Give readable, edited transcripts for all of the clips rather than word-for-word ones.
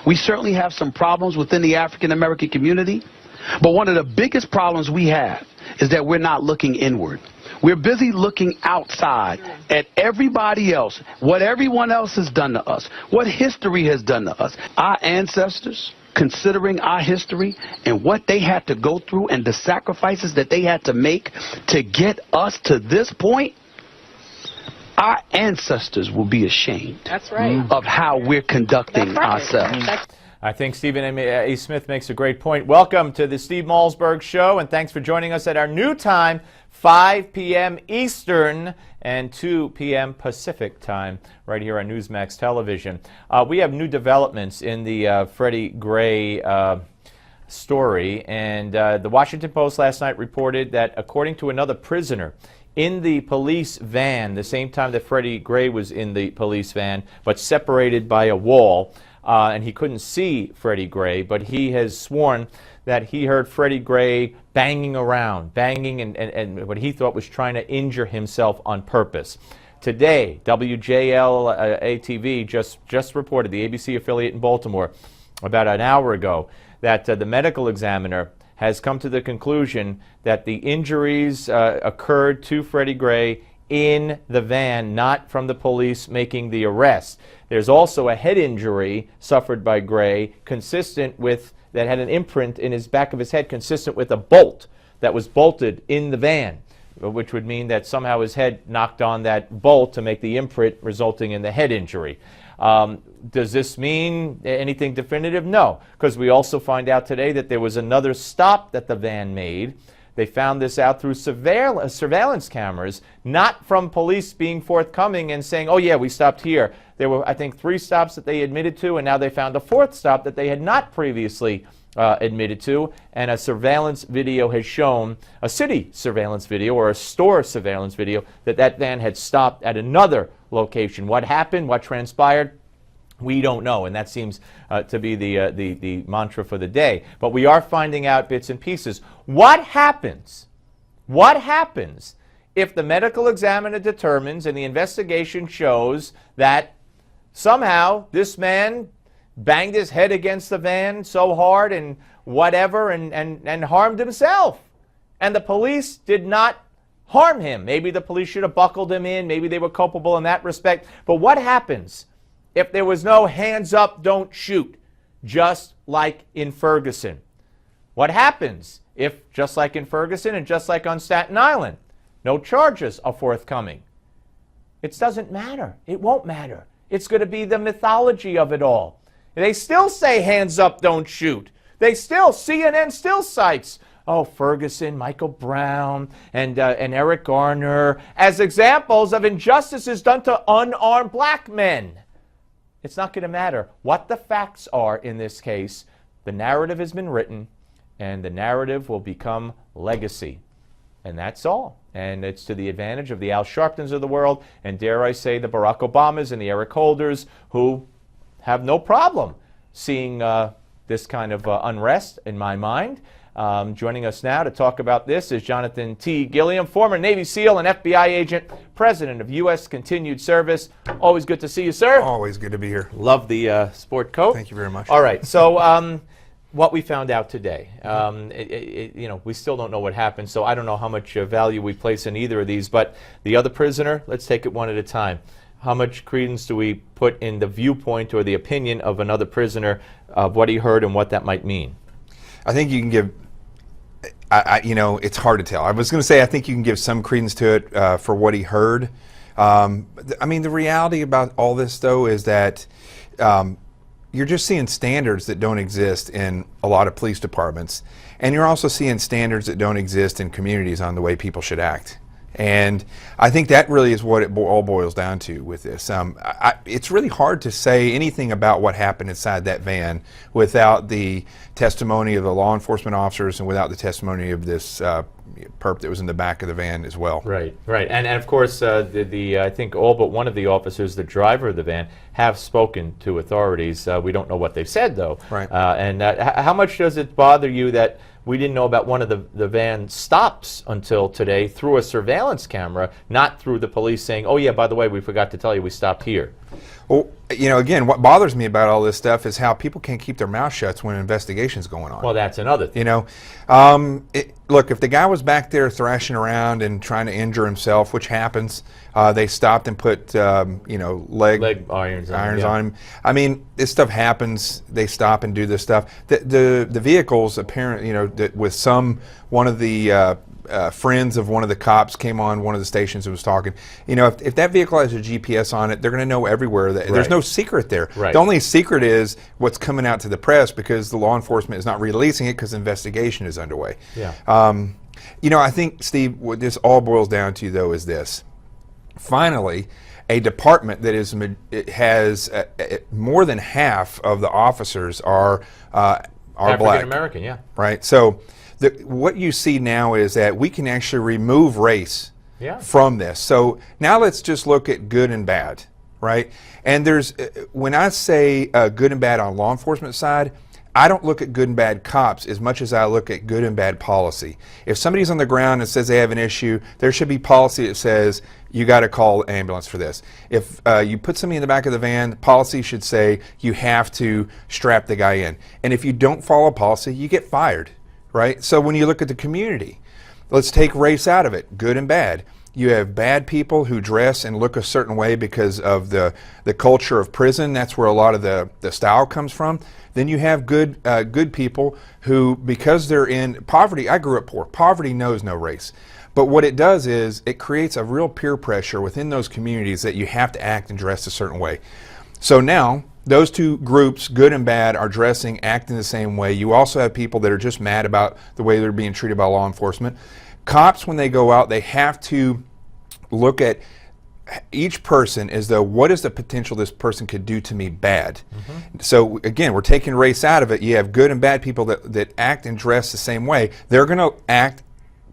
We certainly have some problems within the African American community, but one of the biggest problems we have is that we're not looking inward. We're busy looking outside at everybody else, what everyone else has done to us, what history has done to us. Our ancestors, considering our history and what they had to go through and the sacrifices that they had to make to get us to this point, our ancestors will be ashamed of how we're conducting ourselves. I think Stephen A. Smith makes a great point. Welcome to the Steve Malzberg Show, and thanks for joining us at our new time, 5 p.m. Eastern and 2 p.m. Pacific time, right here on Newsmax Television. We have new developments in the Freddie Gray story, and the Washington Post last night reported that according to another prisoner in the police van, the same time that Freddie Gray was in the police van, but separated by a wall, and he couldn't see Freddie Gray, but he has sworn that he heard Freddie Gray banging around, and what he thought was trying to injure himself on purpose. Today, WJLA-TV just reported, the ABC affiliate in Baltimore, about an hour ago, that the medical examiner has come to the conclusion that the injuries occurred to Freddie Gray in the van, not from the police making the arrest. There's also a head injury suffered by Gray, consistent with, that had an imprint in his back of his head, consistent with a bolt that was bolted in the van, which would mean that somehow his head knocked on that bolt to make the imprint, resulting in the head injury. Does this mean anything definitive? No, because we also find out today that there was another stop that the van made. They found this out through surveillance cameras, not from police being forthcoming and saying, oh yeah, we stopped here. There were, I think, 3 stops that they admitted to, and now they found a 4th stop that they had not previously admitted to. And a surveillance video has shown, a city surveillance video or a store surveillance video, that that van had stopped at another location. What happened, what transpired, we don't know, and that seems to be the mantra for the day. But we are finding out bits and pieces. What happens? What happens if the medical examiner determines and the investigation shows that somehow this man banged his head against the van so hard and whatever and harmed himself, and the police did not harm him? Maybe the police should have buckled him in. Maybe they were culpable in that respect. But what happens if there was no hands up, don't shoot, just like in Ferguson? What happens if, just like in Ferguson and just like on Staten Island, no charges are forthcoming? It doesn't matter. It won't matter. It's going to be the mythology of it all. They still say hands up, don't shoot. They still, CNN still cites, oh, Ferguson, Michael Brown, and Eric Garner as examples of injustices done to unarmed black men. It's not going to matter what the facts are in this case. The narrative has been written, and the narrative will become legacy. And that's all. And it's to the advantage of the Al Sharptons of the world, and dare I say the Barack Obamas and the Eric Holders, who have no problem seeing this kind of unrest, in my mind. Joining us now to talk about this is Jonathan T. Gilliam, former Navy SEAL and FBI agent, president of U.S. Continued Service. Always good to see you, sir. Always good to be here. Love the sport coat. Thank you very much. All right, so what we found out today, you know, we still don't know what happened, so I don't know how much value we place in either of these, but the other prisoner, let's take it one at a time. How much credence do we put in the viewpoint or the opinion of another prisoner of what he heard and what that might mean? I think you can give, you know, it's hard to tell. I was going to say I think you can give some credence to it for what he heard. I mean, the reality about all this, though, is that you're just seeing standards that don't exist in a lot of police departments. And you're also seeing standards that don't exist in communities on the way people should act. And I think that really is what it all boils down to with this. It's really hard to say anything about what happened inside that van without the testimony of the law enforcement officers and without the testimony of this perp that was in the back of the van as well. Right, right. And of course, I think all but one of the officers, the driver of the van, have spoken to authorities. We don't know what they've said, though. Right. And how much does it bother you that we didn't know about one of the van stops until today through a surveillance camera, not through the police saying, oh yeah, by the way, we forgot to tell you we stopped here? Well, again, what bothers me about all this stuff is how people can't keep their mouth shut when an investigation's going on. Well, that's another thing. Look, if the guy was back there thrashing around and trying to injure himself, which happens, they stopped and put, leg irons on him. I mean, this stuff happens. They stop and do this stuff. The vehicles, apparently, with one of the friends of one of the cops came on one of the stations and was talking. If that vehicle has a GPS on it, they're going to know everywhere. There's no secret there. Right. The only secret is what's coming out to the press because the law enforcement is not releasing it because the investigation is underway. Yeah. I think, Steve, what this all boils down to, though, is this. Finally, a department that has more than half of the officers are black. African American, yeah. Right. So what you see now is that we can actually remove race from this. So now let's just look at good and bad, right? And when I say good and bad on law enforcement side, I don't look at good and bad cops as much as I look at good and bad policy. If somebody's on the ground and says they have an issue, there should be policy that says you got to call an ambulance for this. If you put somebody in the back of the van, policy should say you have to strap the guy in. And if you don't follow policy, you get fired, right? So when you look at the community, let's take race out of it, good and bad. You have bad people who dress and look a certain way because of the culture of prison. That's where a lot of the style comes from. Then you have good people who, because they're in poverty, I grew up poor. Poverty knows no race. But what it does is it creates a real peer pressure within those communities that you have to act and dress a certain way. So now those two groups, good and bad, are dressing, acting the same way. You also have people that are just mad about the way they're being treated by law enforcement. Cops, when they go out, they have to look at each person as though, what is the potential this person could do to me bad? Mm-hmm. So again, we're taking race out of it. You have good and bad people that act and dress the same way. They're going to act,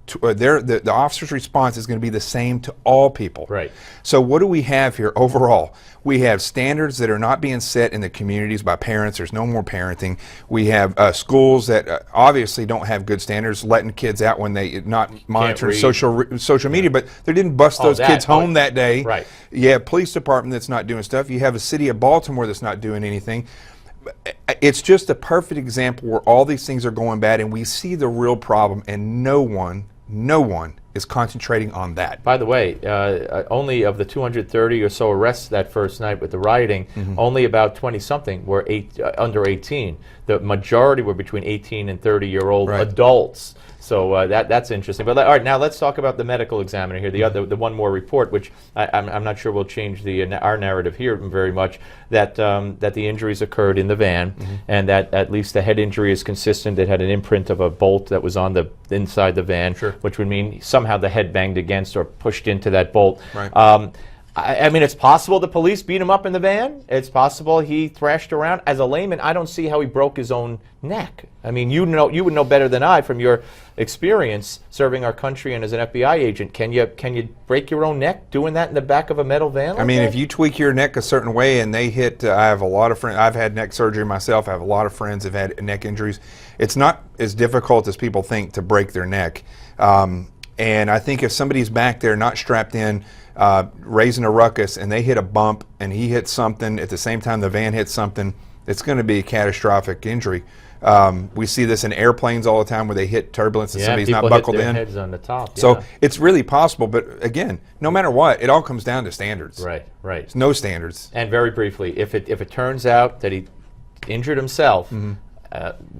the officer's response is going to be the same to all people. Right. So what do we have here overall? We have standards that are not being set in the communities by parents. There's no more parenting. We have schools that obviously don't have good standards, letting kids out when they not monitoring social media, but they didn't bust those kids home that day. Right. You have police department that's not doing stuff. You have a city of Baltimore that's not doing anything. It's just a perfect example where all these things are going bad, and we see the real problem, and no one is concentrating on that. By the way, only of the 230 or so arrests that first night with the rioting, only about 20-something were under 18. The majority were between 18 and 30-year-old adults. So that's interesting. But all right, now let's talk about the medical examiner here. The one more report, which I'm not sure will change our narrative here very much. That the injuries occurred in the van, and that at least the head injury is consistent. It had an imprint of a bolt that was on the inside the van, which would mean somehow the head banged against or pushed into that bolt. Right. I mean, it's possible the police beat him up in the van. It's possible he thrashed around. As a layman, I don't see how he broke his own neck. I mean, you would know better than I from your experience serving our country and as an FBI agent. Can you break your own neck doing that in the back of a metal van? I mean, if you tweak your neck a certain way and they hit, I have a lot of friends. I've had neck surgery myself. I have a lot of friends who've had neck injuries. It's not as difficult as people think to break their neck. And I think if somebody's back there not strapped in, raising a ruckus, and they hit a bump and he hits something at the same time the van hits something, it's going to be a catastrophic injury. We see this in airplanes all the time where they hit turbulence and somebody's not buckled hit their in. Heads on the top. So it's really possible, but again, no matter what, it all comes down to standards. Right. There's no standards. And very briefly, if it turns out that he injured himself,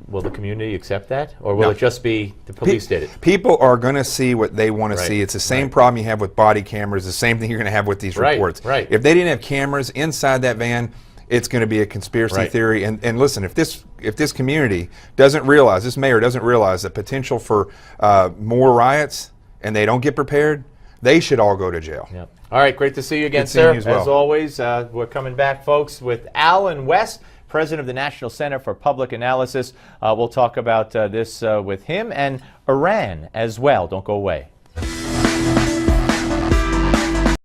will the community accept that, or will it just be the police did it? People are going to see what they want to see. It's the same problem you have with body cameras, the same thing you're going to have with these reports. If they didn't have cameras inside that van, it's going to be a conspiracy theory. And listen, if this community doesn't realize, this mayor doesn't realize the potential for more riots, and they don't get prepared, they should all go to jail. Yep. All right, great to see you again, sir. As always, we're coming back, folks, with Alan West, president of the National Center for Public Analysis. We'll talk about this with him and Iran as well. Don't go away.